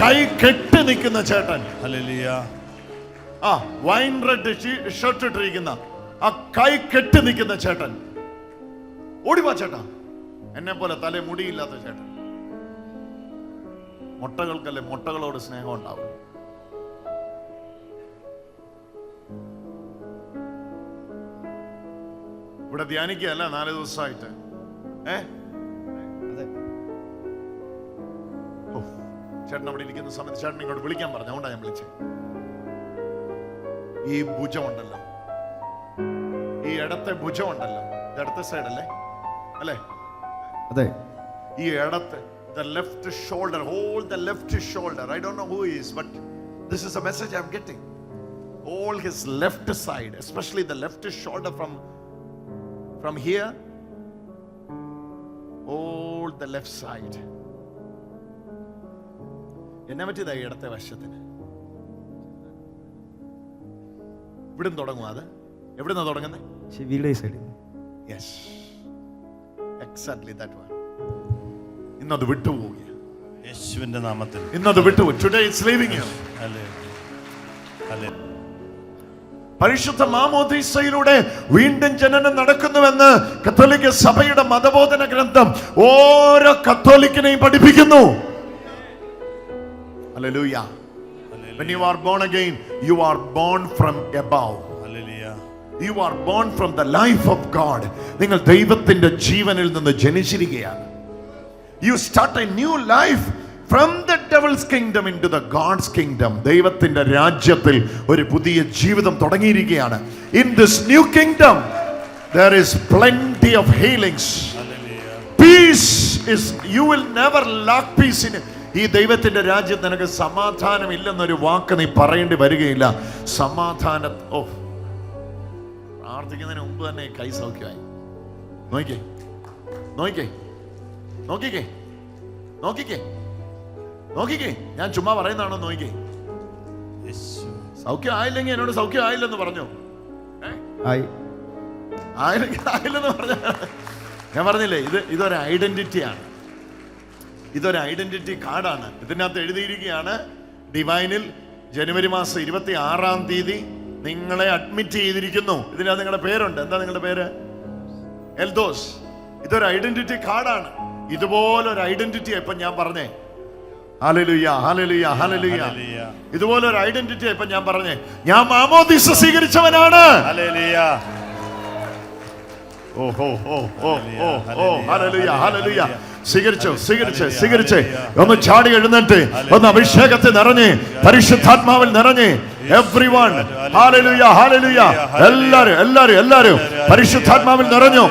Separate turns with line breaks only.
കൈ കെട്ടി നിൽക്കുന്ന ചേട്ടൻ.
ഹല്ലേലൂയ.
ആ വൈൻ റെഡ് ഷർട്ട് ഇട്ടിരിക്കുന്ന ആ കൈ കെട്ടി നിൽക്കുന്ന ചേട്ടൻ. ഓടിവാ ചേട്ടാ. എന്നെ പോലെ തല മുടിയില്ലാത്ത ചേട്ടൻ. മുട്ടകൾക്കല്ലേ മുട്ടകളോട് സ്നേഹം ഉണ്ടാവും. ഇവിടെ ധ്യാനിക്കുകയല്ല 4 ദിവസമായിട്ട്. ചേട്ടൻ അവിടെ ഇരിക്കുന്ന സമയത്ത് ചേട്ടൻ ഇങ്ങോട്ട് വിളിക്കാൻ പറഞ്ഞു. അതുകൊണ്ടാണ് ഞാൻ വിളിച്ചത്. ഈ ഭുജമുണ്ടല്ലോ, ഈ ഇടത്തെ ഭുജമുണ്ടല്ലോ, ഇടത്തെ സൈഡല്ലേ അല്ലേ?
അതെ.
ഈ ഇടത്തെ the left shoulder, hold the left shoulder. I don't know who he is, but this is a message I'm getting. Hold his left side, especially the left shoulder from here. Hold the left side. എന്നെ പറ്റിയതായി ഇടത്തെ വശത്തിന്. ഇവിടുന്ന് തുടങ്ങും. അത് എവിടുന്നാ തുടങ്ങുന്നത്? Yes, exactly that one. ഇന്നത് വിട്ടുപോവുക
യേശുവിന്റെ നാമത്തിൽ.
ഇന്നത് വിട്ടുപോയി. Today it's leaving you. പരിശുദ്ധ മാമോദീസയിലൂടെ വീണ്ടും ജനനം നടക്കുന്നുവെന്ന് കത്തോലിക്ക സഭയുടെ മതബോധന ഗ്രന്ഥം ഓരോ കത്തോലിക്കനെയും പഠിപ്പിക്കുന്നു. Hallelujah. When you are born again, you are born from above. You are born from the life of God. നിങ്ങൾ ദൈവത്തിന്റെ ജീവനിൽ നിന്ന് ജനിച്ചിരിക്കുകയാണ്. You start a new life from the devil's kingdom into the God's kingdom. ദൈവത്തിന്റെ രാജ്യത്തിൽ ഒരു പുതിയ ജീവിതം തുടങ്ങിയിരിക്കുകയാണ്. In this new kingdom there is plenty of healings. Peace is, you will never lack peace in it. ഈ ദൈവത്തിന്റെ രാജ്യത്ത് നിനക്ക് സമാധാനം ഇല്ലെന്നൊരു വാക്ക് നീ പറയേണ്ടി വരികയില്ല. സമാധാനം. പ്രാർത്ഥിക്കുന്നതിന് മുമ്പ് തന്നെ കൈ സൗഖ്യമായി. നോക്കിക്കേ നോക്കിക്കേ നോക്കിക്കേ നോക്കിക്കേ നോക്കിക്കേ. ഞാൻ ചുമ്മാ പറയുന്നതാണോ? നോക്കിക്കേ. സൗഖ്യം ആയില്ലെങ്കിൽ എന്നോട് സൗഖ്യം ആയില്ലെന്ന് പറഞ്ഞു. ആയില്ലെന്ന് പറഞ്ഞ ഞാൻ പറഞ്ഞില്ലേ, ഇതൊരു ഐഡന്റിറ്റിയാണ്. ഇതൊരു ഐഡന്റിറ്റി കാർഡാണ്. ഇതിനകത്ത് എഴുതിയിരിക്കുകയാണ്, ഡിവൈനിൽ ജനുവരി മാസം 26-ാം തീയതി നിങ്ങളെ അഡ്മിറ്റ് ചെയ്തിരിക്കുന്നു. ഇതിനകത്ത് നിങ്ങളുടെ പേരുണ്ട്. എന്താ നിങ്ങളുടെ പേര്? എൽദോസ്. ഇതൊരു ഐഡന്റിറ്റി കാർഡാണ്. ഇതുപോലൊരു ഐഡന്റിറ്റിയാ ഇപ്പൊ ഞാൻ പറഞ്ഞേ. Hallelujah hallelujah hallelujah. ഇതുപോലൊരു ഐഡന്റിറ്റിയാ ഇപ്പൊ ഞാൻ പറഞ്ഞേ. ഞാൻ മാമോദീസ സ്വീകരിച്ചവനാണ്. ഹല്ലേലൂയ. Hallelujah hallelujah. സ്വീകരിച്ച് ഒന്ന് ചാടി എഴുന്നേറ്റ് ഒന്ന് അഭിഷേകത്തെ നിറഞ്ഞ് പരിശുദ്ധാത്മാവിൽ നിറഞ്ഞ് everyone. Hallelujah hallelujah. എല്ലാരും പരിശുദ്ധാത്മാവിൽ നിറഞ്ഞു.